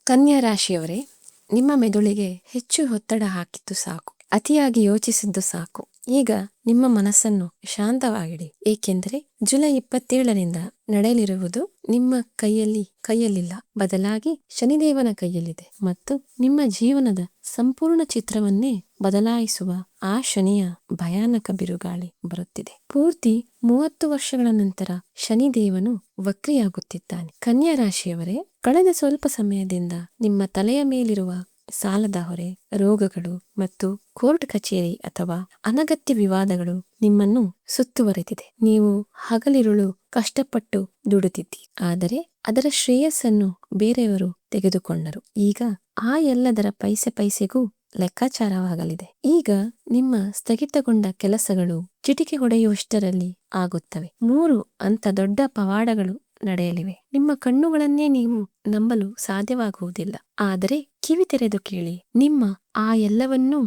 ಕನ್ಯಾ ರಾಶಿಯವರೇ, ನಿಮ್ಮ ಮೆದುಳಿಗೆ ಹೆಚ್ಚು ಒತ್ತಡ ಹಾಕಿದ್ದು ಸಾಕು. ಅತಿಯಾಗಿ ಯೋಚಿಸಿದ್ದು ಸಾಕು. ಈಗ ನಿಮ್ಮ ಮನಸ್ಸನ್ನು ಶಾಂತವಾಗಿಡಿ. ಏಕೆಂದರೆ ಜುಲೈ 27ರಿಂದ ನಡೆಯಲಿರುವುದು ನಿಮ್ಮ ಕೈಯಲ್ಲಿಲ್ಲ, ಬದಲಾಗಿ ಶನಿದೇವನ ಕೈಯಲ್ಲಿದೆ. ಮತ್ತು ನಿಮ್ಮ ಜೀವನದ ಸಂಪೂರ್ಣ ಚಿತ್ರವನ್ನೇ ಬದಲಾಯಿಸುವ ಆ ಶನಿಯ ಭಯಾನಕ ಬಿರುಗಾಳಿ ಬರುತ್ತಿದೆ. ಪೂರ್ತಿ 30 ವರ್ಷಗಳ ನಂತರ ಶನಿದೇವನು ವಕ್ರಿಯಾಗುತ್ತಿದ್ದಾನೆ. ಕನ್ಯಾ ರಾಶಿಯವರೇ, ಕಳೆದ ಸ್ವಲ್ಪ ಸಮಯದಿಂದ ನಿಮ್ಮ ತಲೆಯ ಮೇಲಿರುವ ಸಾಲದ ಹೊರೆ, ರೋಗಗಳು ಮತ್ತು ಕೋರ್ಟ್ ಕಚೇರಿ ಅಥವಾ ಅನಗತ್ಯ ವಿವಾದಗಳು ನಿಮ್ಮನ್ನು ಸುತ್ತುವರೆದಿದೆ. ನೀವು ಹಗಲಿರುಳು ಕಷ್ಟಪಟ್ಟು ದುಡುತ್ತಿದ್ದೀರಿ, ಆದರೆ ಅದರ ಶ್ರೇಯಸ್ಸನ್ನು ಬೇರೆಯವರು ತೆಗೆದುಕೊಂಡರು. ಈಗ ಆ ಎಲ್ಲದರ ಪೈಸೆಗೂ ಲೆಕ್ಕಾಚಾರವಾಗಲಿದೆ. ಈಗ ನಿಮ್ಮ ಸ್ಥಗಿತಗೊಂಡ ಕೆಲಸಗಳು ಚಿಟಿಕೆ ಹೊಡೆಯುವಷ್ಟರಲ್ಲಿ ಆಗುತ್ತವೆ. 3 ಅಂತ ದೊಡ್ಡ ಪವಾಡಗಳು ನಡೆಯಲಿವೆ. ನಿಮ್ಮ ಕಣ್ಣುಗಳನ್ನೇ ನೀವು ನಂಬಲು ಸಾಧ್ಯವಾಗುವುದಿಲ್ಲ. ಆದರೆ ಕಿವಿ ತೆರೆದು ಕೇಳಿ. ನಿಮ್ಮ ಆ ಎಲ್ಲವನ್ನೂ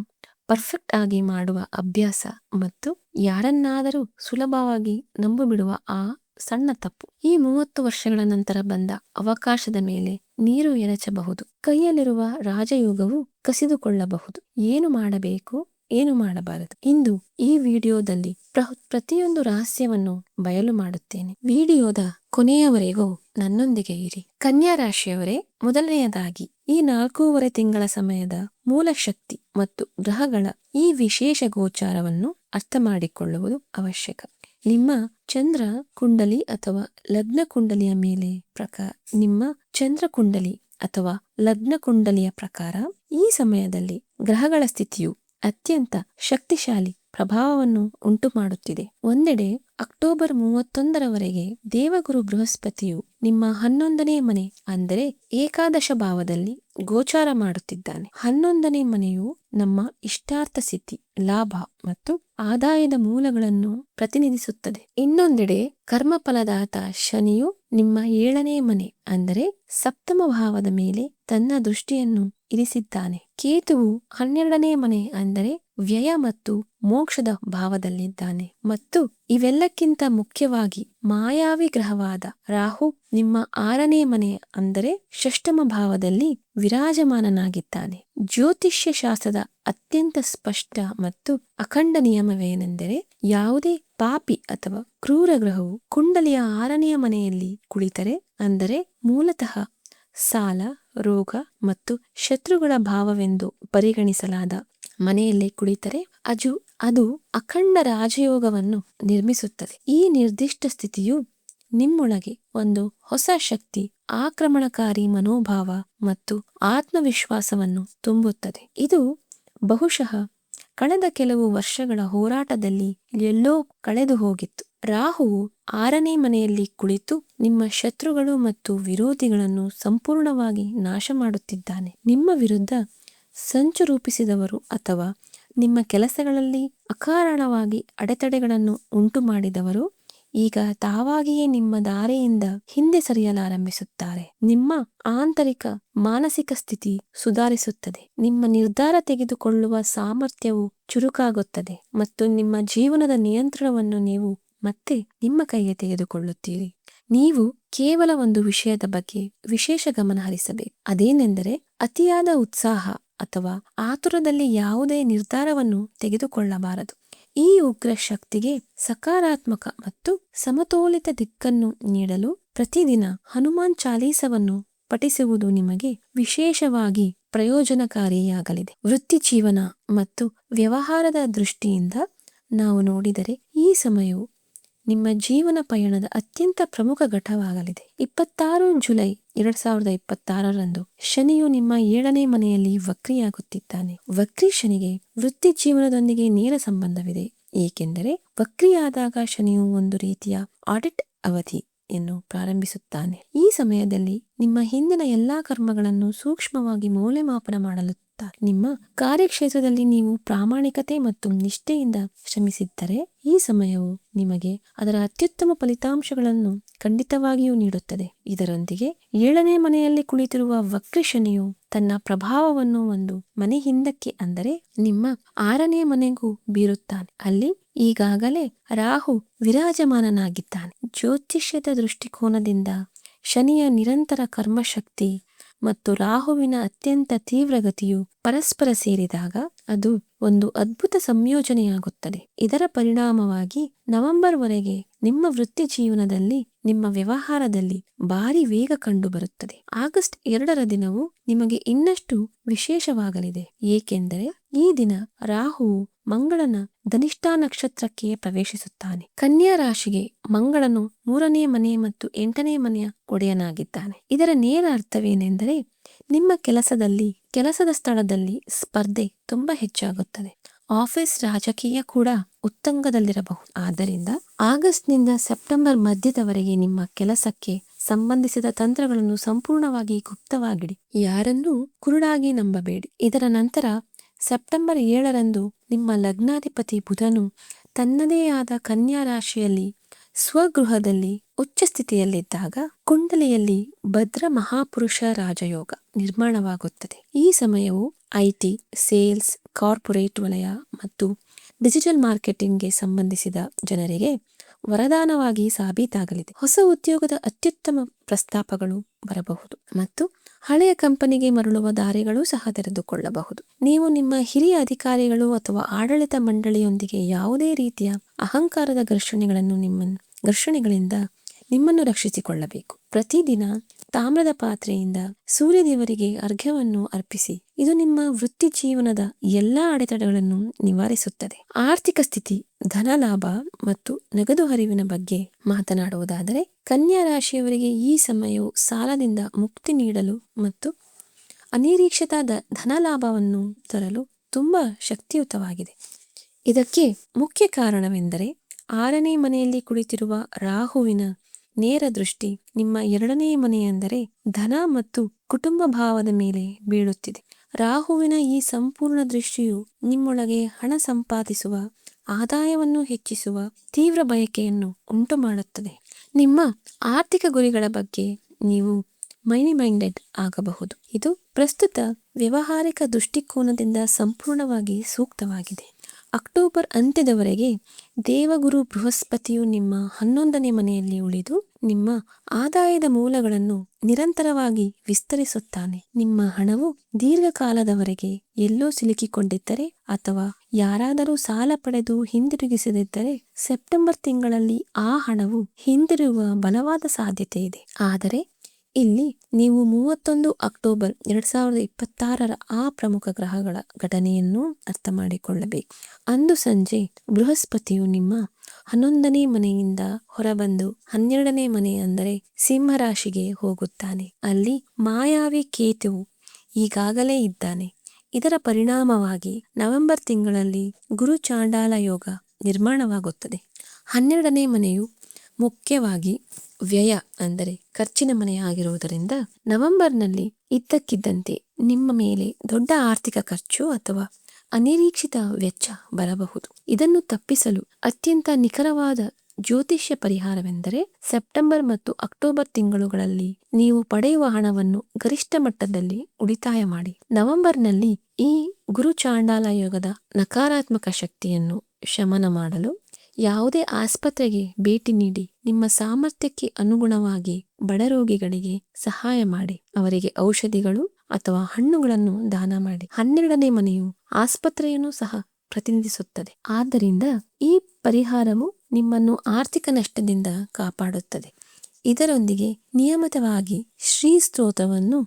ಪರ್ಫೆಕ್ಟ್ ಆಗಿ ಮಾಡುವ ಅಭ್ಯಾಸ ಮತ್ತು ಯಾರನ್ನಾದರೂ ಸುಲಭವಾಗಿ ನಂಬಿಬಿಡುವ ಆ ಸಣ್ಣ ತಪ್ಪು ಈ 30 ವರ್ಷಗಳ ನಂತರ ಬಂದ ಅವಕಾಶದ ಮೇಲೆ ನೀರು ಎರಚಬಹುದು. ಕೈಯಲ್ಲಿರುವ ರಾಜಯೋಗವು ಕಸಿದುಕೊಳ್ಳಬಹುದು. ಏನು ಮಾಡಬೇಕು, ಏನು ಮಾಡಬಾರದು, ಇಂದು ಈ ವಿಡಿಯೋದಲ್ಲಿ ಪ್ರತಿಯೊಂದು ರಹಸ್ಯವನ್ನು ಬಯಲು ಮಾಡುತ್ತೇನೆ. ವಿಡಿಯೋದ ಕೊನೆಯವರೆಗೂ ನನ್ನೊಂದಿಗೆ ಇರಿ. ಕನ್ಯಾ ರಾಶಿಯವರೇ, ಮೊದಲನೆಯದಾಗಿ ಈ 4.5 ತಿಂಗಳ ಸಮಯದ ಮೂಲ ಶಕ್ತಿ ಮತ್ತು ಗ್ರಹಗಳ ಈ ವಿಶೇಷ ಗೋಚಾರವನ್ನು ಅರ್ಥ ಮಾಡಿಕೊಳ್ಳುವುದು ಅವಶ್ಯಕ. ನಿಮ್ಮ ಚಂದ್ರ ಕುಂಡಲಿ ಅಥವಾ ಲಗ್ನ ಕುಂಡಲಿಯ ಮೇಲೆ ನಿಮ್ಮ ಚಂದ್ರ ಕುಂಡಲಿ ಅಥವಾ ಲಗ್ನ ಕುಂಡಲಿಯ ಪ್ರಕಾರ ಈ ಸಮಯದಲ್ಲಿ ಗ್ರಹಗಳ ಸ್ಥಿತಿಯು ಅತ್ಯಂತ ಶಕ್ತಿಶಾಲಿ ಪ್ರಭಾವವನ್ನು ಉಂಟು ಮಾಡುತ್ತಿದೆ. ಒಂದೆಡೆ ಅಕ್ಟೋಬರ್ 31ರವರೆಗೆ ದೇವಗುರು ಬೃಹಸ್ಪತಿಯು ನಿಮ್ಮ 11ನೇ ಮನೆ ಅಂದರೆ ಏಕಾದಶ ಭಾವದಲ್ಲಿ ಗೋಚಾರ ಮಾಡುತ್ತಿದ್ದಾನೆ. 11ನೇ ಮನೆಯು ನಮ್ಮ ಇಷ್ಟಾರ್ಥ ಸಿದ್ಧಿ, ಲಾಭ ಮತ್ತು ಆದಾಯದ ಮೂಲಗಳನ್ನು ಪ್ರತಿನಿಧಿಸುತ್ತದೆ. ಇನ್ನೊಂದೆಡೆ ಕರ್ಮಫಲದಾತ ಶನಿಯು ನಿಮ್ಮ 7ನೇ ಮನೆ ಅಂದರೆ ಸಪ್ತಮ ಭಾವದ ಮೇಲೆ ತನ್ನ ದೃಷ್ಟಿಯನ್ನು ಇರಿಸಿದ್ದಾನೆ. ಕೇತುವು 12ನೇ ಮನೆ ಅಂದರೆ ವ್ಯಯ ಮತ್ತು ಮೋಕ್ಷದ ಭಾವದಲ್ಲಿದ್ದಾನೆ. ಮತ್ತು ಇವೆಲ್ಲಕ್ಕಿಂತ ಮುಖ್ಯವಾಗಿ ಮಾಯಾವಿ ಗ್ರಹವಾದ ರಾಹು ನಿಮ್ಮ 6ನೇ ಮನೆ ಅಂದರೆ ಷಷ್ಠಮ ಭಾವದಲ್ಲಿ ವಿರಾಜಮಾನನಾಗಿದ್ದಾನೆ. ಜ್ಯೋತಿಷ್ಯ ಶಾಸ್ತ್ರದ ಅತ್ಯಂತ ಸ್ಪಷ್ಟ ಮತ್ತು ಅಖಂಡ ನಿಯಮವೇನೆಂದರೆ ಯಾವುದೇ ಪಾಪಿ ಅಥವಾ ಕ್ರೂರ ಗ್ರಹವು ಕುಂಡಲಿಯ 6ನೇ ಮನೆಯಲ್ಲಿ ಕುಳಿತರೆ, ಅಂದರೆ ಮೂಲತಃ ಸಾಲ, ರೋಗ ಮತ್ತು ಶತ್ರುಗಳ ಭಾವವೆಂದು ಪರಿಗಣಿಸಲಾದ ಮನೆಯಲ್ಲಿ ಕುಳಿತರೆ ಅದು ಅಖಂಡ ರಾಜಯೋಗವನ್ನು ನಿರ್ಮಿಸುತ್ತದೆ. ಈ ನಿರ್ದಿಷ್ಟ ಸ್ಥಿತಿಯು ನಿಮ್ಮೊಳಗೆ ಒಂದು ಹೊಸ ಶಕ್ತಿ, ಆಕ್ರಮಣಕಾರಿ ಮನೋಭಾವ ಮತ್ತು ಆತ್ಮವಿಶ್ವಾಸವನ್ನು ತುಂಬುತ್ತದೆ. ಇದು ಬಹುಶಃ ಕಳೆದ ಕೆಲವು ವರ್ಷಗಳ ಹೋರಾಟದಲ್ಲಿ ಎಲ್ಲೋ ಕಳೆದು ಹೋಗಿತ್ತು. ರಾಹುವು 6ನೇ ಮನೆಯಲ್ಲಿ ಕುಳಿತು ನಿಮ್ಮ ಶತ್ರುಗಳು ಮತ್ತು ವಿರೋಧಿಗಳನ್ನು ಸಂಪೂರ್ಣವಾಗಿ ನಾಶ ಮಾಡುತ್ತಿದ್ದಾನೆ. ನಿಮ್ಮ ವಿರುದ್ಧ ಸಂಚು ರೂಪಿಸಿದವರು ಅಥವಾ ನಿಮ್ಮ ಕೆಲಸಗಳಲ್ಲಿ ಅಕಾರಣವಾಗಿ ಅಡೆತಡೆಗಳನ್ನು ಉಂಟು ಮಾಡಿದವರು ಈಗ ತಾವಾಗಿಯೇ ನಿಮ್ಮ ದಾರಿಯಿಂದ ಹಿಂದೆ ಸರಿಯಲಾರಂಭಿಸುತ್ತಾರೆ. ನಿಮ್ಮ ಆಂತರಿಕ ಮಾನಸಿಕ ಸ್ಥಿತಿ ಸುಧಾರಿಸುತ್ತದೆ. ನಿಮ್ಮ ನಿರ್ಧಾರ ತೆಗೆದುಕೊಳ್ಳುವ ಸಾಮರ್ಥ್ಯವು ಚುರುಕಾಗುತ್ತದೆ ಮತ್ತು ನಿಮ್ಮ ಜೀವನದ ನಿಯಂತ್ರಣವನ್ನು ನೀವು ಮತ್ತೆ ನಿಮ್ಮ ಕೈಗೆ ತೆಗೆದುಕೊಳ್ಳುತ್ತೀರಿ. ನೀವು ಕೇವಲ ಒಂದು ವಿಷಯದ ಬಗ್ಗೆ ವಿಶೇಷ ಗಮನ ಹರಿಸಬೇಕು. ಅದೇನೆಂದರೆ ಅತಿಯಾದ ಉತ್ಸಾಹ ಅಥವಾ ಆತುರದಲ್ಲಿ ಯಾವುದೇ ನಿರ್ಧಾರವನ್ನು ತೆಗೆದುಕೊಳ್ಳಬಾರದು. ಈ ಉಗ್ರ ಶಕ್ತಿಗೆ ಸಕಾರಾತ್ಮಕ ಮತ್ತು ಸಮತೋಲಿತ ದಿಕ್ಕನ್ನು ನೀಡಲು ಪ್ರತಿದಿನ ಹನುಮಾನ್ ಚಾಲೀಸವನ್ನು ಪಠಿಸುವುದು ನಿಮಗೆ ವಿಶೇಷವಾಗಿ ಪ್ರಯೋಜನಕಾರಿಯಾಗಲಿದೆ. ವೃತ್ತಿ ಜೀವನ ಮತ್ತು ವ್ಯವಹಾರದ ದೃಷ್ಟಿಯಿಂದ ನಾವು ನೋಡಿದರೆ ಈ ಸಮಯವು ನಿಮ್ಮ ಜೀವನ ಪಯಣದ ಅತ್ಯಂತ ಪ್ರಮುಖ ಘಟ್ಟವಾಗಲಿದೆ. 26 ಜುಲೈ 2026ರಂದು ಶನಿಯು ನಿಮ್ಮ 7ನೇ ಮನೆಯಲ್ಲಿ ವಕ್ರಿಯಾಗುತ್ತಿದ್ದಾನೆ. ವಕ್ರಿ ಶನಿಗೆ ವೃತ್ತಿ ಜೀವನದೊಂದಿಗೆ ನೇರ ಸಂಬಂಧವಿದೆ, ಏಕೆಂದರೆ ವಕ್ರಿಯಾದಾಗ ಶನಿಯು ಒಂದು ರೀತಿಯ ಆಡಿಟ್ ಅವಧಿಯನ್ನು ಪ್ರಾರಂಭಿಸುತ್ತಾನೆ. ಈ ಸಮಯದಲ್ಲಿ ನಿಮ್ಮ ಹಿಂದಿನ ಎಲ್ಲಾ ಕರ್ಮಗಳನ್ನು ಸೂಕ್ಷ್ಮವಾಗಿ ಮೌಲ್ಯಮಾಪನ ಮಾಡಲು ನಿಮ್ಮ ಕಾರ್ಯಕ್ಷೇತ್ರದಲ್ಲಿ ನೀವು ಪ್ರಾಮಾಣಿಕತೆ ಮತ್ತು ನಿಷ್ಠೆಯಿಂದ ಶ್ರಮಿಸಿದ್ದರೆ ಈ ಸಮಯವು ನಿಮಗೆ ಅದರ ಅತ್ಯುತ್ತಮ ಫಲಿತಾಂಶಗಳನ್ನು ಖಂಡಿತವಾಗಿಯೂ ನೀಡುತ್ತದೆ. ಇದರೊಂದಿಗೆ 7ನೇ ಮನೆಯಲ್ಲಿ ಕುಳಿತಿರುವ ವಕ್ರಿ ಶನಿಯು ತನ್ನ ಪ್ರಭಾವವನ್ನು ಒಂದು ಮನೆ ಹಿಂದಕ್ಕೆ ಅಂದರೆ ನಿಮ್ಮ 6ನೇ ಮನೆಗೂ ಬೀರುತ್ತಾನೆ. ಅಲ್ಲಿ ಈಗಾಗಲೇ ರಾಹು ವಿರಾಜಮಾನನಾಗಿದ್ದಾನೆ. ಜ್ಯೋತಿಷ್ಯದ ದೃಷ್ಟಿಕೋನದಿಂದ ಶನಿಯ ನಿರಂತರ ಕರ್ಮಶಕ್ತಿ ಮತ್ತು ರಾಹುವಿನ ಅತ್ಯಂತ ತೀವ್ರಗತಿಯು ಪರಸ್ಪರ ಸೇರಿದಾಗ ಅದು ಒಂದು ಅದ್ಭುತ ಸಂಯೋಜನೆಯಾಗುತ್ತದೆ. ಇದರ ಪರಿಣಾಮವಾಗಿ ನವೆಂಬರ್ ವರೆಗೆ ನಿಮ್ಮ ವೃತ್ತಿ ಜೀವನದಲ್ಲಿ, ನಿಮ್ಮ ವ್ಯವಹಾರದಲ್ಲಿ ಭಾರಿ ವೇಗ ಕಂಡುಬರುತ್ತದೆ. ಆಗಸ್ಟ್ 2ರ ದಿನವು ನಿಮಗೆ ಇನ್ನಷ್ಟು ವಿಶೇಷವಾಗಲಿದೆ, ಏಕೆಂದರೆ ಈ ದಿನ ರಾಹುವು ಮಂಗಳನ ಧನಿಷ್ಠಾ ನಕ್ಷತ್ರಕ್ಕೆ ಪ್ರವೇಶಿಸುತ್ತಾನೆ. ಕನ್ಯಾ ರಾಶಿಗೆ ಮಂಗಳನು 3ನೇ ಮನೆ ಮತ್ತು 8ನೇ ಮನೆಯ ಒಡೆಯನಾಗಿದ್ದಾನೆ. ಇದರ ನೇರ ಅರ್ಥವೇನೆಂದರೆ ನಿಮ್ಮ ಕೆಲಸದ ಸ್ಥಳದಲ್ಲಿ ಸ್ಪರ್ಧೆ ತುಂಬಾ ಹೆಚ್ಚಾಗುತ್ತದೆ. ಆಫೀಸ್, ರಾಜಕೀಯ ಕೂಡ ಉತ್ತುಂಗದಲ್ಲಿರಬಹುದು. ಆದ್ದರಿಂದ ಆಗಸ್ಟ್ನಿಂದ ಸೆಪ್ಟೆಂಬರ್ ಮಧ್ಯದವರೆಗೆ ನಿಮ್ಮ ಕೆಲಸಕ್ಕೆ ಸಂಬಂಧಿಸಿದ ತಂತ್ರಗಳನ್ನು ಸಂಪೂರ್ಣವಾಗಿ ಗುಪ್ತವಾಗಿಡಿ. ಯಾರನ್ನೂ ಕುರುಡಾಗಿ ನಂಬಬೇಡಿ. ಇದರ ನಂತರ ಸೆಪ್ಟೆಂಬರ್ 7ರಂದು ನಿಮ್ಮ ಲಗ್ನಾಧಿಪತಿ ಬುಧನು ತನ್ನದೇ ಆದ ಕನ್ಯಾ ರಾಶಿಯಲ್ಲಿ ಸ್ವಗೃಹದಲ್ಲಿ ಉಚ್ಚ ಸ್ಥಿತಿಯಲ್ಲಿದ್ದಾಗ ಕುಂಡಲಿಯಲ್ಲಿ ಭದ್ರ ಮಹಾಪುರುಷ ರಾಜಯೋಗ ನಿರ್ಮಾಣವಾಗುತ್ತದೆ. ಈ ಸಮಯವು ಐಟಿ, ಸೇಲ್ಸ್, ಕಾರ್ಪೊರೇಟ್ ವಲಯ ಮತ್ತು ಡಿಜಿಟಲ್ ಮಾರ್ಕೆಟಿಂಗ್ಗೆ ಸಂಬಂಧಿಸಿದ ಜನರಿಗೆ ವರದಾನವಾಗಿ ಸಾಬೀತಾಗಲಿದೆ. ಹೊಸ ಉದ್ಯೋಗದ ಅತ್ಯುತ್ತಮ ಪ್ರಸ್ತಾಪಗಳು ಬರಬಹುದು ಮತ್ತು ಹಳೆಯ ಕಂಪನಿಗೆ ಮರಳುವ ದಾರಿಗಳು ಸಹ ತೆರೆದುಕೊಳ್ಳಬಹುದು. ನೀವು ನಿಮ್ಮ ಹಿರಿಯ ಅಧಿಕಾರಿಗಳು ಅಥವಾ ಆಡಳಿತ ಮಂಡಳಿಯೊಂದಿಗೆ ಯಾವುದೇ ರೀತಿಯ ಅಹಂಕಾರದ ಘರ್ಷಣೆಗಳಿಂದ ನಿಮ್ಮನ್ನು ರಕ್ಷಿಸಿಕೊಳ್ಳಬೇಕು. ಪ್ರತಿದಿನ ತಾಮ್ರದ ಪಾತ್ರೆಯಿಂದ ಸೂರ್ಯದೇವರಿಗೆ ಅರ್ಘ್ಯವನ್ನು ಅರ್ಪಿಸಿ. ಇದು ನಿಮ್ಮ ವೃತ್ತಿ ಜೀವನದ ಎಲ್ಲಾ ಅಡೆತಡೆಗಳನ್ನು ನಿವಾರಿಸುತ್ತದೆ. ಆರ್ಥಿಕ ಸ್ಥಿತಿ, ಧನ ಲಾಭ ಮತ್ತು ನಗದು ಹರಿವಿನ ಬಗ್ಗೆ ಮಾತನಾಡುವುದಾದರೆ, ಕನ್ಯಾ ರಾಶಿಯವರಿಗೆ ಈ ಸಮಯವು ಸಾಲದಿಂದ ಮುಕ್ತಿ ನೀಡಲು ಮತ್ತು ಅನಿರೀಕ್ಷಿತ ಧನ ಲಾಭವನ್ನು ತರಲು ತುಂಬಾ ಶಕ್ತಿಯುತವಾಗಿದೆ. ಇದಕ್ಕೆ ಮುಖ್ಯ ಕಾರಣವೆಂದರೆ 6ನೇ ಮನೆಯಲ್ಲಿ ಕುಳಿತಿರುವ ರಾಹುವಿನ ನೇರ ದೃಷ್ಟಿ ನಿಮ್ಮ 2ನೇ ಮನೆ ಅಂದರೆ ಧನ ಮತ್ತು ಕುಟುಂಬ ಭಾವದ ಮೇಲೆ ಬೀಳುತ್ತಿದೆ. ರಾಹುವಿನ ಈ ಸಂಪೂರ್ಣ ದೃಷ್ಟಿಯು ನಿಮ್ಮೊಳಗೆ ಹಣ ಸಂಪಾದಿಸುವ, ಆದಾಯವನ್ನು ಹೆಚ್ಚಿಸುವ ತೀವ್ರ ಬಯಕೆಯನ್ನು ಉಂಟು ಮಾಡುತ್ತದೆ. ನಿಮ್ಮ ಆರ್ಥಿಕ ಗುರಿಗಳ ಬಗ್ಗೆ ನೀವು ಮೈಂಡೆಡ್ ಆಗಬಹುದು. ಇದು ಪ್ರಸ್ತುತ ವ್ಯಾವಹಾರಿಕ ದೃಷ್ಟಿಕೋನದಿಂದ ಸಂಪೂರ್ಣವಾಗಿ ಸೂಕ್ತವಾಗಿದೆ. ಅಕ್ಟೋಬರ್ ಅಂತ್ಯದವರೆಗೆ ದೇವಗುರು ಬೃಹಸ್ಪತಿಯು ನಿಮ್ಮ 11ನೇ ಮನೆಯಲ್ಲಿ ಉಳಿದು ನಿಮ್ಮ ಆದಾಯದ ಮೂಲಗಳನ್ನು ನಿರಂತರವಾಗಿ ವಿಸ್ತರಿಸುತ್ತಾನೆ. ನಿಮ್ಮ ಹಣವು ದೀರ್ಘಕಾಲದವರೆಗೆ ಎಲ್ಲೋ ಸಿಲುಕಿಕೊಂಡಿದ್ದರೆ ಅಥವಾ ಯಾರಾದರೂ ಸಾಲ ಪಡೆದು ಹಿಂದಿರುಗಿಸದಿದ್ದರೆ ಸೆಪ್ಟೆಂಬರ್ ತಿಂಗಳಲ್ಲಿ ಆ ಹಣವು ಹಿಂದಿರುಗುವ ಬಲವಾದ ಸಾಧ್ಯತೆ ಇದೆ. ಆದರೆ ಇಲ್ಲಿ ನೀವು 31 ಅಕ್ಟೋಬರ್ 2026ರ ಆ ಪ್ರಮುಖ ಗ್ರಹಗಳ ಘಟನೆಯನ್ನು ಅರ್ಥ ಮಾಡಿಕೊಳ್ಳಬೇಕು. ಅಂದು ಸಂಜೆ ಬೃಹಸ್ಪತಿಯು ನಿಮ್ಮ 11ನೇ ಮನೆಯಿಂದ ಹೊರಬಂದು 12ನೇ ಮನೆ ಅಂದರೆ ಸಿಂಹರಾಶಿಗೆ ಹೋಗುತ್ತಾನೆ. ಅಲ್ಲಿ ಮಾಯಾವಿ ಕೇತುವು ಈಗಾಗಲೇ ಇದ್ದಾನೆ. ಇದರ ಪರಿಣಾಮವಾಗಿ ನವೆಂಬರ್ ತಿಂಗಳಲ್ಲಿ ಗುರು ಚಾಂಡಾಲ ಯೋಗ ನಿರ್ಮಾಣವಾಗುತ್ತದೆ. 12ನೇ ಮನೆಯು ಮುಖ್ಯವಾಗಿ ವ್ಯಯ ಅಂದರೆ ಖರ್ಚಿನ ಮನೆಯಾಗಿರುವುದರಿಂದ ನವೆಂಬರ್ನಲ್ಲಿ ಇದ್ದಕ್ಕಿದ್ದಂತೆ ನಿಮ್ಮ ಮೇಲೆ ದೊಡ್ಡ ಆರ್ಥಿಕ ಖರ್ಚು ಅಥವಾ ಅನಿರೀಕ್ಷಿತ ವೆಚ್ಚ ಬರಬಹುದು. ಇದನ್ನು ತಪ್ಪಿಸಲು ಅತ್ಯಂತ ನಿಖರವಾದ ಜ್ಯೋತಿಷ್ಯ ಪರಿಹಾರವೆಂದರೆ ಸೆಪ್ಟೆಂಬರ್ ಮತ್ತು ಅಕ್ಟೋಬರ್ ತಿಂಗಳುಗಳಲ್ಲಿ ನೀವು ಪಡೆಯುವ ಹಣವನ್ನು ಗರಿಷ್ಠ ಮಟ್ಟದಲ್ಲಿ ಉಳಿತಾಯ ಮಾಡಿ. ನವೆಂಬರ್ನಲ್ಲಿ ಈ ಗುರು ಚಾಂಡಾಲ ಯೋಗದ ನಕಾರಾತ್ಮಕ ಶಕ್ತಿಯನ್ನು ಶಮನ ಮಾಡಲು ಯಾವುದೇ ಆಸ್ಪತ್ರೆಗೆ ಭೇಟಿ ನೀಡಿ ನಿಮ್ಮ ಸಾಮರ್ಥ್ಯಕ್ಕೆ ಅನುಗುಣವಾಗಿ ಬಡ ರೋಗಿಗಳಿಗೆ ಸಹಾಯ ಮಾಡಿ. ಅವರಿಗೆ ಔಷಧಿಗಳು ಅಥವಾ ಹಣ್ಣುಗಳನ್ನು ದಾನ ಮಾಡಿ. 12ನೇ ಮನೆಯು ಆಸ್ಪತ್ರೆಯನ್ನು ಸಹ ಪ್ರತಿನಿಧಿಸುತ್ತದೆ. ಆದ್ದರಿಂದ ಈ ಪರಿಹಾರವು ನಿಮ್ಮನ್ನು ಆರ್ಥಿಕ ನಷ್ಟದಿಂದ ಕಾಪಾಡುತ್ತದೆ. ಇದರೊಂದಿಗೆ ನಿಯಮಿತವಾಗಿ ಶ್ರೀ ಸ್ತೋತ್ರವನ್ನು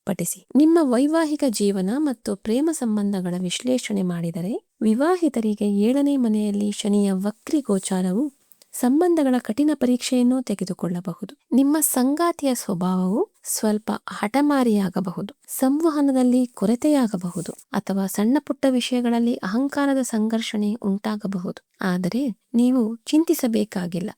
ಪಠಿಸಿ. ನಿಮ್ಮ ವೈವಾಹಿಕ ಜೀವನ ಮತ್ತು ಪ್ರೇಮ ಸಂಬಂಧಗಳ ವಿಶ್ಲೇಷಣೆ ಮಾಡಿದರೆ ವಿವಾಹಿತರಿಗೆ 7ನೇ ಮನೆಯಲ್ಲಿ ಶನಿಯ ವಕ್ರಿ ಗೋಚಾರವು ಸಂಬಂಧಗಳ ಕಠಿಣ ಪರೀಕ್ಷೆಯನ್ನು ತೆಗೆದುಕೊಳ್ಳಬಹುದು. ನಿಮ್ಮ ಸಂಗಾತಿಯ ಸ್ವಭಾವವು ಸ್ವಲ್ಪ ಹಠಮಾರಿಯಾಗಬಹುದು, ಸಂವಹನದಲ್ಲಿ ಕೊರತೆಯಾಗಬಹುದು ಅಥವಾ ಸಣ್ಣ ಪುಟ್ಟ ವಿಷಯಗಳಲ್ಲಿ ಅಹಂಕಾರದ ಸಂಘರ್ಷಣೆ ಉಂಟಾಗಬಹುದು. ಆದರೆ ನೀವು ಚಿಂತಿಸಬೇಕಾಗಿಲ್ಲ.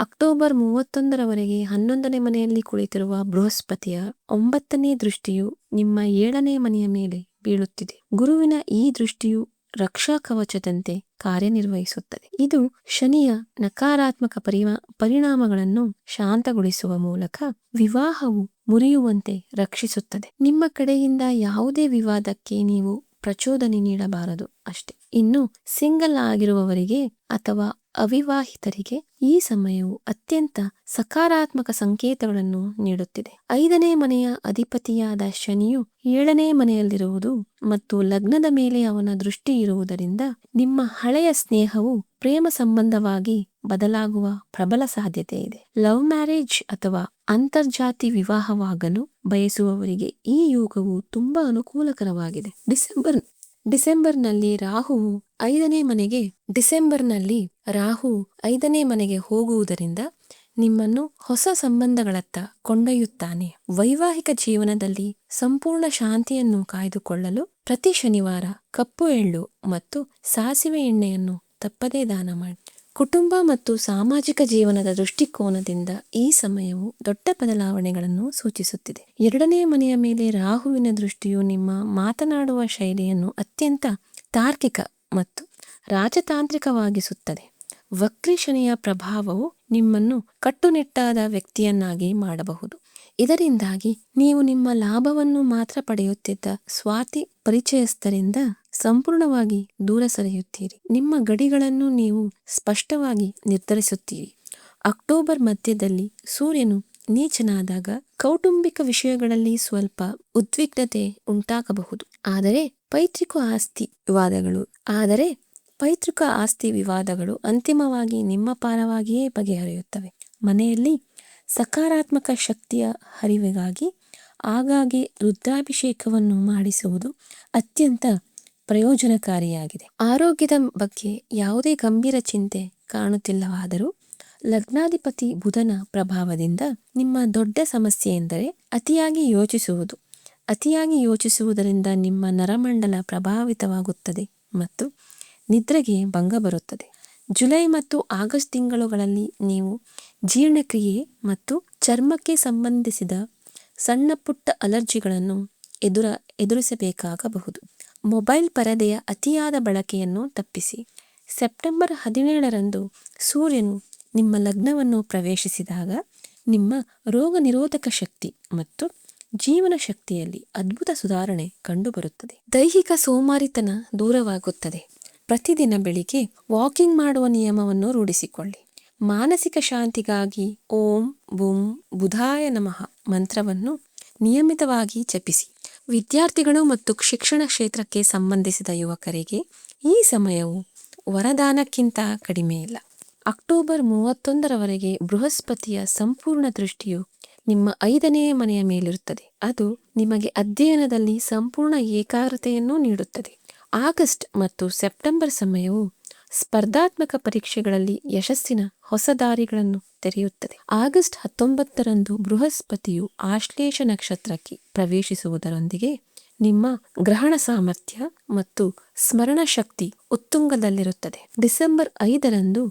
ಅಕ್ಟೋಬರ್ 31ರವರೆಗೆ 11ನೇ ಮನೆಯಲ್ಲಿ ಕುಳಿತಿರುವ ಬೃಹಸ್ಪತಿಯ 9ನೇ ದೃಷ್ಟಿಯು ನಿಮ್ಮ 7ನೇ ಮನೆಯ ಮೇಲೆ ಬೀಳುತ್ತಿದೆ. ಗುರುವಿನ ಈ ದೃಷ್ಟಿಯು ರಕ್ಷಾ ಕವಚದಂತೆ ಕಾರ್ಯನಿರ್ವಹಿಸುತ್ತದೆ. ಇದು ಶನಿಯ ನಕಾರಾತ್ಮಕ ಪರಿಣಾಮಗಳನ್ನು ಶಾಂತಗೊಳಿಸುವ ಮೂಲಕ ವಿವಾಹವು ಮುರಿಯುವಂತೆ ರಕ್ಷಿಸುತ್ತದೆ. ನಿಮ್ಮ ಕಡೆಯಿಂದ ಯಾವುದೇ ವಿವಾದಕ್ಕೆ ನೀವು ಪ್ರಚೋದನೆ ನೀಡಬಾರದು ಅಷ್ಟೇ. ಇನ್ನು ಸಿಂಗಲ್ ಆಗಿರುವವರಿಗೆ ಅಥವಾ ಅವಿವಾಹಿತರಿಗೆ ಈ ಸಮಯವು ಅತ್ಯಂತ ಸಕಾರಾತ್ಮಕ ಸಂಕೇತಗಳನ್ನು ನೀಡುತ್ತಿದೆ. 5ನೇ ಮನೆಯ ಅಧಿಪತಿಯಾದ ಶನಿಯು 7ನೇ ಮನೆಯಲ್ಲಿರುವುದು ಮತ್ತು ಲಗ್ನದ ಮೇಲೆ ಅವನ ದೃಷ್ಟಿ ಇರುವುದರಿಂದ ನಿಮ್ಮ ಹಳೆಯ ಸ್ನೇಹವು ಪ್ರೇಮ ಸಂಬಂಧವಾಗಿ ಬದಲಾಗುವ ಪ್ರಬಲ ಸಾಧ್ಯತೆ ಇದೆ. ಲವ್ ಮ್ಯಾರೇಜ್ ಅಥವಾ ಅಂತರ್ಜಾತಿ ವಿವಾಹವಾಗಲು ಬಯಸುವವರಿಗೆ ಈ ಯೋಗವು ತುಂಬಾ ಅನುಕೂಲಕರವಾಗಿದೆ. ಡಿಸೆಂಬರ್ನಲ್ಲಿ ರಾಹು 5ನೇ ಮನೆಗೆ ಹೋಗುವುದರಿಂದ ನಿಮ್ಮನ್ನು ಹೊಸ ಸಂಬಂಧಗಳತ್ತ ಕೊಂಡೊಯ್ಯುತ್ತಾನೆ. ವೈವಾಹಿಕ ಜೀವನದಲ್ಲಿ ಸಂಪೂರ್ಣ ಶಾಂತಿಯನ್ನು ಕಾಯ್ದುಕೊಳ್ಳಲು ಪ್ರತಿ ಶನಿವಾರ ಕಪ್ಪು ಎಳ್ಳು ಮತ್ತು ಸಾಸಿವೆ ಎಣ್ಣೆಯನ್ನು ತಪ್ಪದೇ ದಾನ ಮಾಡಿ. ಕುಟುಂಬ ಮತ್ತು ಸಾಮಾಜಿಕ ಜೀವನದ ದೃಷ್ಟಿಕೋನದಿಂದ ಈ ಸಮಯವು ದೊಡ್ಡ ಬದಲಾವಣೆಗಳನ್ನು ಸೂಚಿಸುತ್ತಿದೆ. 2ನೇ ಮನೆಯ ಮೇಲೆ ರಾಹುವಿನ ದೃಷ್ಟಿಯು ನಿಮ್ಮ ಮಾತನಾಡುವ ಶೈಲಿಯನ್ನು ಅತ್ಯಂತ ತಾರ್ಕಿಕ ಮತ್ತು ರಾಜತಾಂತ್ರಿಕವಾಗಿಸುತ್ತದೆ. ವಕ್ರಿ ಶನಿಯ ಪ್ರಭಾವವು ನಿಮ್ಮನ್ನು ಕಟ್ಟುನಿಟ್ಟಾದ ವ್ಯಕ್ತಿಯನ್ನಾಗಿ ಮಾಡಬಹುದು. ಇದರಿಂದಾಗಿ ನೀವು ನಿಮ್ಮ ಲಾಭವನ್ನು ಮಾತ್ರ ಪಡೆಯುತ್ತಿದ್ದ ಸ್ವಾರ್ಥಿ ಪರಿಚಯಸ್ಥರಿಂದ ಸಂಪೂರ್ಣವಾಗಿ ದೂರ ಸರಿಯುತ್ತೀರಿ. ನಿಮ್ಮ ಗಡಿಗಳನ್ನು ನೀವು ಸ್ಪಷ್ಟವಾಗಿ ನಿರ್ಧರಿಸುತ್ತೀರಿ. ಅಕ್ಟೋಬರ್ ಮಧ್ಯದಲ್ಲಿ ಸೂರ್ಯನು ನೀಚನಾದಾಗ ಕೌಟುಂಬಿಕ ವಿಷಯಗಳಲ್ಲಿ ಸ್ವಲ್ಪ ಉದ್ವಿಗ್ನತೆ ಉಂಟಾಗಬಹುದು. ಆದರೆ ಪೈತೃಕ ಆಸ್ತಿ ವಿವಾದಗಳು ಅಂತಿಮವಾಗಿ ನಿಮ್ಮ ಪಾಲವಾಗಿಯೇ ಬಗೆಹರಿಯುತ್ತವೆ. ಮನೆಯಲ್ಲಿ ಸಕಾರಾತ್ಮಕ ಶಕ್ತಿಯ ಹರಿವಿಗಾಗಿ ಆಗಾಗ್ಗೆ ರುದ್ರಾಭಿಷೇಕವನ್ನು ಮಾಡಿಸುವುದು ಅತ್ಯಂತ ಪ್ರಯೋಜನಕಾರಿಯಾಗಿದೆ. ಆರೋಗ್ಯದ ಬಗ್ಗೆ ಯಾವುದೇ ಗಂಭೀರ ಚಿಂತೆ ಕಾಣುತ್ತಿಲ್ಲವಾದರೂ ಲಗ್ನಾಧಿಪತಿ ಬುಧನ ಪ್ರಭಾವದಿಂದ ನಿಮ್ಮ ದೊಡ್ಡ ಸಮಸ್ಯೆ ಎಂದರೆ ಅತಿಯಾಗಿ ಯೋಚಿಸುವುದರಿಂದ ನಿಮ್ಮ ನರಮಂಡಲ ಪ್ರಭಾವಿತವಾಗುತ್ತದೆ ಮತ್ತು ನಿದ್ರೆಗೆ ಭಂಗ ಬರುತ್ತದೆ. ಜುಲೈ ಮತ್ತು ಆಗಸ್ಟ್ ತಿಂಗಳುಗಳಲ್ಲಿ ನೀವು ಜೀರ್ಣಕ್ರಿಯೆ ಮತ್ತು ಚರ್ಮಕ್ಕೆ ಸಂಬಂಧಿಸಿದ ಸಣ್ಣ ಪುಟ್ಟ ಅಲರ್ಜಿಗಳನ್ನು ಎದುರಿಸಬೇಕಾಗಬಹುದು. ಮೊಬೈಲ್ ಪರದೆಯ ಅತಿಯಾದ ಬಳಕೆಯನ್ನು ತಪ್ಪಿಸಿ. ಸೆಪ್ಟೆಂಬರ್ 17ರಂದು ಸೂರ್ಯನು ನಿಮ್ಮ ಲಗ್ನವನ್ನು ಪ್ರವೇಶಿಸಿದಾಗ ನಿಮ್ಮ ರೋಗ ನಿರೋಧಕ ಶಕ್ತಿ ಮತ್ತು ಜೀವನ ಶಕ್ತಿಯಲ್ಲಿ ಅದ್ಭುತ ಸುಧಾರಣೆ ಕಂಡುಬರುತ್ತದೆ. ದೈಹಿಕ ಸೋಮಾರಿತನ ದೂರವಾಗುತ್ತದೆ. ಪ್ರತಿದಿನ ಬೆಳಿಗ್ಗೆ ವಾಕಿಂಗ್ ಮಾಡುವ ನಿಯಮವನ್ನು ರೂಢಿಸಿಕೊಳ್ಳಿ. ಮಾನಸಿಕ ಶಾಂತಿಗಾಗಿ ಓಂ ಬುಂ ಬುಧಾಯ ನಮಃ ಮಂತ್ರವನ್ನು ನಿಯಮಿತವಾಗಿ ಜಪಿಸಿ. ವಿದ್ಯಾರ್ಥಿಗಳು ಮತ್ತು ಶಿಕ್ಷಣ ಕ್ಷೇತ್ರಕ್ಕೆ ಸಂಬಂಧಿಸಿದ ಯುವಕರಿಗೆ ಈ ಸಮಯವು ವರದಾನಕ್ಕಿಂತ ಕಡಿಮೆಯಿಲ್ಲ. ಅಕ್ಟೋಬರ್ 31ರವರೆಗೆ ಬೃಹಸ್ಪತಿಯ ಸಂಪೂರ್ಣ ದೃಷ್ಟಿಯು ನಿಮ್ಮ 5ನೇ ಮನೆಯ ಮೇಲಿರುತ್ತದೆ. ಅದು ನಿಮಗೆ ಅಧ್ಯಯನದಲ್ಲಿ ಸಂಪೂರ್ಣ ಏಕಾಗ್ರತೆಯನ್ನು ನೀಡುತ್ತದೆ. ಆಗಸ್ಟ್ ಮತ್ತು ಸೆಪ್ಟೆಂಬರ್ ಸಮಯವು ಸ್ಪರ್ಧಾತ್ಮಕ ಪರೀಕ್ಷೆಗಳಲ್ಲಿ ಯಶಸ್ಸಿನ ಹೊಸ ದಾರಿಗಳನ್ನು ತೆರೆಯುತ್ತದೆ. ಆಗಸ್ಟ್ 19ರಂದು ಬೃಹಸ್ಪತಿಯು ಆಶ್ಲೇಷ ನಕ್ಷತ್ರಕ್ಕೆ ಪ್ರವೇಶಿಸುವುದರೊಂದಿಗೆ ನಿಮ್ಮ ಗ್ರಹಣ ಸಾಮರ್ಥ್ಯ ಮತ್ತು ಸ್ಮರಣ ಶಕ್ತಿ ಉತ್ತುಂಗದಲ್ಲಿರುತ್ತದೆ. ಡಿಸೆಂಬರ್ 5ರಂದು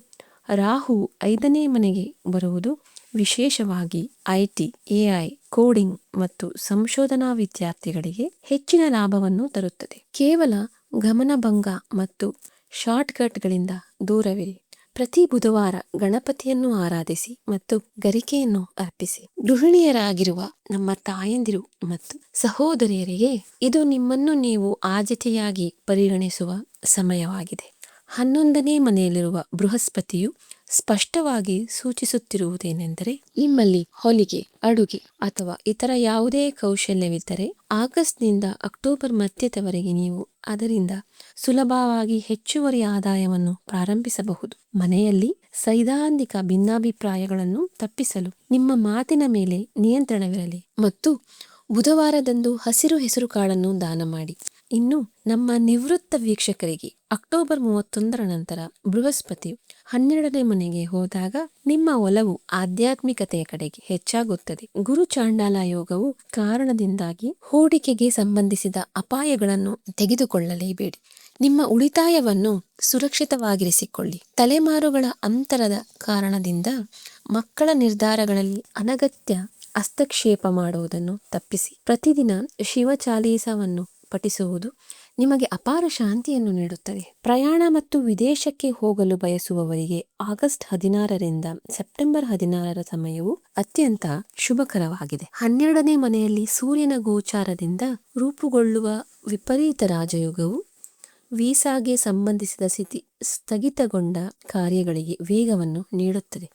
ರಾಹು 5ನೇ ಮನೆಗೆ ಬರುವುದು ವಿಶೇಷವಾಗಿ ಐಟಿ, ಎಐ, ಕೋಡಿಂಗ್ ಮತ್ತು ಸಂಶೋಧನಾ ವಿದ್ಯಾರ್ಥಿಗಳಿಗೆ ಹೆಚ್ಚಿನ ಲಾಭವನ್ನು ತರುತ್ತದೆ. ಕೇವಲ ಗಮನಭಂಗ ಮತ್ತು ಶಾರ್ಟ್ಕಟ್ಗಳಿಂದ ದೂರವಿರಿ. ಪ್ರತಿ ಬುಧವಾರ ಗಣಪತಿಯನ್ನು ಆರಾಧಿಸಿ ಮತ್ತು ಗರಿಕೆಯನ್ನು ಅರ್ಪಿಸಿ. ಗೃಹಿಣಿಯರಾಗಿರುವ ನಮ್ಮ ತಾಯಂದಿರು ಮತ್ತು ಸಹೋದರಿಯರಿಗೆ ಇದು ನಿಮ್ಮನ್ನು ನೀವು ಆದ್ಯತೆಯಾಗಿ ಪರಿಗಣಿಸುವ ಸಮಯವಾಗಿದೆ. 11ನೇ ಮನೆಯಲ್ಲಿರುವ ಬೃಹಸ್ಪತಿಯು ಸ್ಪಷ್ಟವಾಗಿ ಸೂಚಿಸುತ್ತಿರುವುದೇನೆಂದರೆ ನಿಮ್ಮಲ್ಲಿ ಹೊಲಿಗೆ, ಅಡುಗೆ ಅಥವಾ ಇತರ ಯಾವುದೇ ಕೌಶಲ್ಯವಿದ್ದರೆ ಆಗಸ್ಟ್ನಿಂದ ಅಕ್ಟೋಬರ್ ಮಧ್ಯದವರೆಗೆ ನೀವು ಅದರಿಂದ ಸುಲಭವಾಗಿ ಹೆಚ್ಚುವರಿ ಆದಾಯವನ್ನು ಪ್ರಾರಂಭಿಸಬಹುದು. ಮನೆಯಲ್ಲಿ ಸೈದ್ಧಾಂತಿಕ ಭಿನ್ನಾಭಿಪ್ರಾಯಗಳನ್ನು ತಪ್ಪಿಸಲು ನಿಮ್ಮ ಮಾತಿನ ಮೇಲೆ ನಿಯಂತ್ರಣವಿರಲಿ ಮತ್ತು ಬುಧವಾರದಂದು ಹಸಿರು ಹೆಸರುಕಾಳನ್ನು ದಾನ ಮಾಡಿ. ಇನ್ನು ನಮ್ಮ ನಿವೃತ್ತ ವೀಕ್ಷಕರಿಗೆ ಅಕ್ಟೋಬರ್ 31ರ ನಂತರ ಬೃಹಸ್ಪತಿಯು 12ನೇ ಮನೆಗೆ ಹೋದಾಗ ನಿಮ್ಮ ಒಲವು ಆಧ್ಯಾತ್ಮಿಕತೆಯ ಕಡೆಗೆ ಹೆಚ್ಚಾಗುತ್ತದೆ. ಗುರು ಚಾಂಡಾಲ ಯೋಗವು ಕಾರಣದಿಂದಾಗಿ ಹೂಡಿಕೆಗೆ ಸಂಬಂಧಿಸಿದ ಅಪಾಯಗಳನ್ನು ತೆಗೆದುಕೊಳ್ಳಲೇಬೇಡಿ. ನಿಮ್ಮ ಉಳಿತಾಯವನ್ನು ಸುರಕ್ಷಿತವಾಗಿರಿಸಿಕೊಳ್ಳಿ. ತಲೆಮಾರುಗಳ ಅಂತರದ ಕಾರಣದಿಂದ ಮಕ್ಕಳ ನಿರ್ಧಾರಗಳಲ್ಲಿ ಅನಗತ್ಯ ಹಸ್ತಕ್ಷೇಪ ಮಾಡುವುದನ್ನು ತಪ್ಪಿಸಿ. ಪ್ರತಿದಿನ ಶಿವಚಾಲೀಸವನ್ನು ಪಠಿಸುವುದು ನಿಮಗೆ ಅಪಾರ ಶಾಂತಿಯನ್ನು ನೀಡುತ್ತದೆ. ಪ್ರಯಾಣ ಮತ್ತು ವಿದೇಶಕ್ಕೆ ಹೋಗಲು ಬಯಸುವವರಿಗೆ ಆಗಸ್ಟ್ 16ರಿಂದ ಸೆಪ್ಟೆಂಬರ್ 16ರ ಸಮಯವು ಅತ್ಯಂತ ಶುಭಕರವಾಗಿದೆ. 12ನೇ ಮನೆಯಲ್ಲಿ ಸೂರ್ಯನ ಗೋಚಾರದಿಂದ ರೂಪುಗೊಳ್ಳುವ ವಿಪರೀತ ರಾಜಯೋಗವು ವೀಸಾಗೆ ಸಂಬಂಧಿಸಿದ ಸ್ಥಗಿತಗೊಂಡ ಕಾರ್ಯಗಳಿಗೆ ವೇಗವನ್ನು ನೀಡುತ್ತದೆ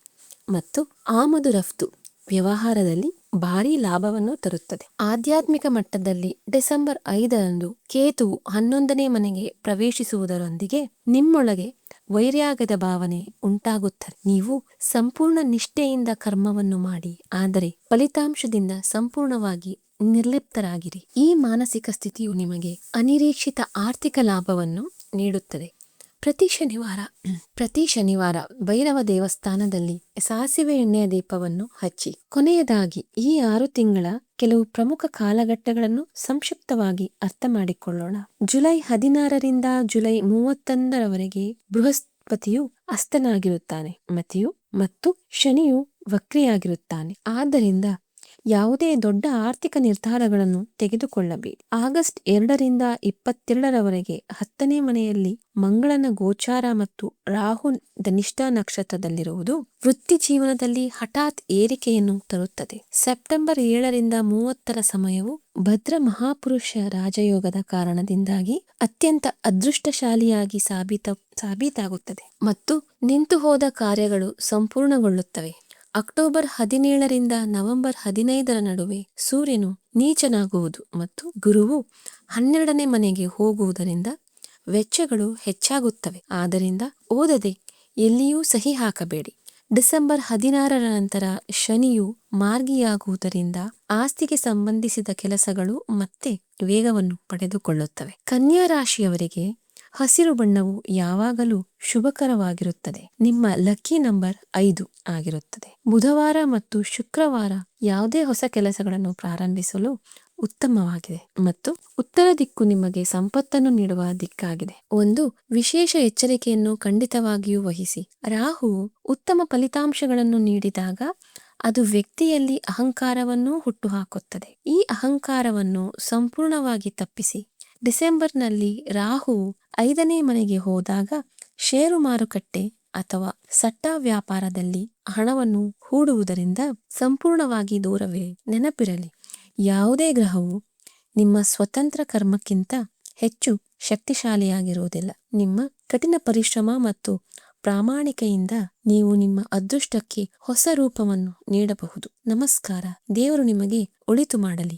ಮತ್ತು ಆಮದು ರಫ್ತು ವ್ಯವಹಾರದಲ್ಲಿ ಭಾರೀ ಲಾಭವನ್ನು ತರುತ್ತದೆ. ಆಧ್ಯಾತ್ಮಿಕ ಮಟ್ಟದಲ್ಲಿ ಡಿಸೆಂಬರ್ 5ರಂದು ಕೇತುವು 11ನೇ ಮನೆಗೆ ಪ್ರವೇಶಿಸುವುದರೊಂದಿಗೆ ನಿಮ್ಮೊಳಗೆ ವೈರಾಗ್ಯದ ಭಾವನೆ ಉಂಟಾಗುತ್ತದೆ. ನೀವು ಸಂಪೂರ್ಣ ನಿಷ್ಠೆಯಿಂದ ಕರ್ಮವನ್ನು ಮಾಡಿ, ಆದರೆ ಫಲಿತಾಂಶದಿಂದ ಸಂಪೂರ್ಣವಾಗಿ ನಿರ್ಲಿಪ್ತರಾಗಿರಿ. ಈ ಮಾನಸಿಕ ಸ್ಥಿತಿಯು ನಿಮಗೆ ಅನಿರೀಕ್ಷಿತ ಆರ್ಥಿಕ ಲಾಭವನ್ನು ನೀಡುತ್ತದೆ. ಪ್ರತಿ ಶನಿವಾರ ಭೈರವ ದೇವಸ್ಥಾನದಲ್ಲಿ ಸಾಸಿವೆ ಎಣ್ಣೆಯ ದೀಪವನ್ನು ಹಚ್ಚಿ. ಕೊನೆಯದಾಗಿ ಈ 6 ತಿಂಗಳ ಕೆಲವು ಪ್ರಮುಖ ಕಾಲಘಟ್ಟಗಳನ್ನು ಸಂಕ್ಷಿಪ್ತವಾಗಿ ಅರ್ಥ ಮಾಡಿಕೊಳ್ಳೋಣ. ಜುಲೈ 16ರಿಂದ ಜುಲೈ 31ರವರೆಗೆ ಬೃಹಸ್ಪತಿಯು ಅಸ್ತನಾಗಿರುತ್ತಾನೆ ಮತ್ತು ಶನಿಯು ವಕ್ರಿಯಾಗಿರುತ್ತಾನೆ. ಆದ್ದರಿಂದ ಯಾವುದೇ ದೊಡ್ಡ ಆರ್ಥಿಕ ನಿರ್ಧಾರಗಳನ್ನು ತೆಗೆದುಕೊಳ್ಳಬೇಡಿ. ಆಗಸ್ಟ್ 2ರಿಂದ 22ರವರೆಗೆ 10ನೇ ಮನೆಯಲ್ಲಿ ಮಂಗಳನ ಗೋಚಾರ ಮತ್ತು ರಾಹು ಧನಿಷ್ಠ ನಕ್ಷತ್ರದಲ್ಲಿರುವುದು ವೃತ್ತಿ ಜೀವನದಲ್ಲಿ ಹಠಾತ್ ಏರಿಕೆಯನ್ನು ತರುತ್ತದೆ. ಸೆಪ್ಟೆಂಬರ್ 7ರಿಂದ 30ರ ಸಮಯವು ಭದ್ರ ಮಹಾಪುರುಷ ರಾಜಯೋಗದ ಕಾರಣದಿಂದಾಗಿ ಅತ್ಯಂತ ಅದೃಷ್ಟಶಾಲಿಯಾಗಿ ಸಾಬೀತಾಗುತ್ತದೆ ಮತ್ತು ನಿಂತು ಹೋದ ಕಾರ್ಯಗಳು ಸಂಪೂರ್ಣಗೊಳ್ಳುತ್ತವೆ. ಅಕ್ಟೋಬರ್ 17ರಿಂದ ನವೆಂಬರ್ 15ರ ನಡುವೆ ಸೂರ್ಯನು ನೀಚನಾಗುವುದು ಮತ್ತು ಗುರುವು 12ನೇ ಮನೆಗೆ ಹೋಗುವುದರಿಂದ ವೆಚ್ಚಗಳು ಹೆಚ್ಚಾಗುತ್ತವೆ. ಆದ್ದರಿಂದ ಓದದೆ ಎಲ್ಲಿಯೂ ಸಹಿ ಹಾಕಬೇಡಿ. ಡಿಸೆಂಬರ್ 16ರ ನಂತರ ಶನಿಯು ಮಾರ್ಗಿಯಾಗುವುದರಿಂದ ಆಸ್ತಿಗೆ ಸಂಬಂಧಿಸಿದ ಕೆಲಸಗಳು ಮತ್ತೆ ವೇಗವನ್ನು ಪಡೆದುಕೊಳ್ಳುತ್ತವೆ. ಕನ್ಯಾ ರಾಶಿಯವರಿಗೆ ಹಸಿರು ಬಣ್ಣವು ಯಾವಾಗಲೂ ಶುಭಕರವಾಗಿರುತ್ತದೆ. ನಿಮ್ಮ ಲಕ್ಕಿ ನಂಬರ್ 5 ಆಗಿರುತ್ತದೆ. ಬುಧವಾರ ಮತ್ತು ಶುಕ್ರವಾರ ಯಾವುದೇ ಹೊಸ ಕೆಲಸಗಳನ್ನು ಪ್ರಾರಂಭಿಸಲು ಉತ್ತಮವಾಗಿದೆ ಮತ್ತು ಉತ್ತರ ದಿಕ್ಕು ನಿಮಗೆ ಸಂಪತ್ತನ್ನು ನೀಡುವ ದಿಕ್ಕಾಗಿದೆ. ಒಂದು ವಿಶೇಷ ಎಚ್ಚರಿಕೆಯನ್ನು ಖಂಡಿತವಾಗಿಯೂ ವಹಿಸಿ. ರಾಹುವು ಉತ್ತಮ ಫಲಿತಾಂಶಗಳನ್ನು ನೀಡಿದಾಗ ಅದು ವ್ಯಕ್ತಿಯಲ್ಲಿ ಅಹಂಕಾರವನ್ನು ಹುಟ್ಟುಹಾಕುತ್ತದೆ. ಈ ಅಹಂಕಾರವನ್ನು ಸಂಪೂರ್ಣವಾಗಿ ತಪ್ಪಿಸಿ. ಡಿಸೆಂಬರ್ನಲ್ಲಿ ರಾಹುವು 5ನೇ ಮನೆಗೆ ಹೋದಾಗ ಷೇರು ಮಾರುಕಟ್ಟೆ ಅಥವಾ ಸಟ್ಟಾ ವ್ಯಾಪಾರದಲ್ಲಿ ಹಣವನ್ನು ಹೂಡುವುದರಿಂದ ಸಂಪೂರ್ಣವಾಗಿ ದೂರವೇ. ನೆನಪಿರಲಿ, ಯಾವುದೇ ಗ್ರಹವು ನಿಮ್ಮ ಸ್ವತಂತ್ರ ಕರ್ಮಕ್ಕಿಂತ ಹೆಚ್ಚು ಶಕ್ತಿಶಾಲಿಯಾಗಿರುವುದಿಲ್ಲ. ನಿಮ್ಮ ಕಠಿಣ ಪರಿಶ್ರಮ ಮತ್ತು ಪ್ರಾಮಾಣಿಕೆಯಿಂದ ನೀವು ನಿಮ್ಮ ಅದೃಷ್ಟಕ್ಕೆ ಹೊಸ ರೂಪವನ್ನು ನೀಡಬಹುದು. ನಮಸ್ಕಾರ. ದೇವರು ನಿಮಗೆ ಒಳಿತು ಮಾಡಲಿ.